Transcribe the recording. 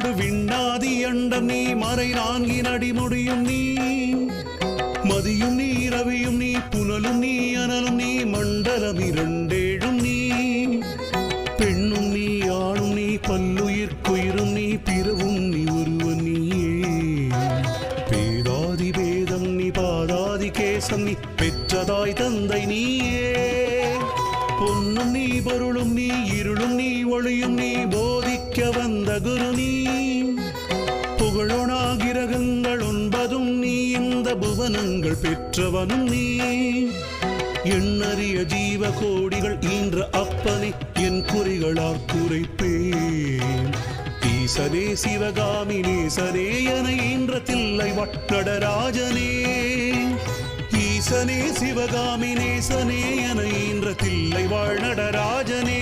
மண்ணோடு விண்ணாதி அண்டம் நீ மறை நான்கின் அடிமுடியும் நீ மதியும் நீ ரவியும் நீ புனலும் நீ அனலும் நீ மண்டலம் இரண்டேழும் நீ பெண்ணும் நீ ஆணும் நீ பல்லுயிர்க்குயிரும் நீ பிறவும் நீ ஒருவன் நீயே பேதாதி பேதம் நீ பாதாதி கேசம் நீ பெற்றதாய் தந்தை நீயே பொன்னும் நீ பொருளும் நீ இருளும் நீ ஒளியும் நீ போதிக்க வந்த குரு நீ புகழொணா கிரகங்கள் ஒன்பதும் நீ இந்த புவனங்கள் பெற்றவனும் நீ எண்ணறிய ஜீவ கோடிகள் ஈன்ற அப்பனை என் குறிகளால் குறைப்பேன் ஈசனே சிவகாமி நேசனே என ஈன்ற தில்லை நடராஜனே ஈசனே சிவகாமி நேசனே என ஈன்ற தில்லை நடராஜனே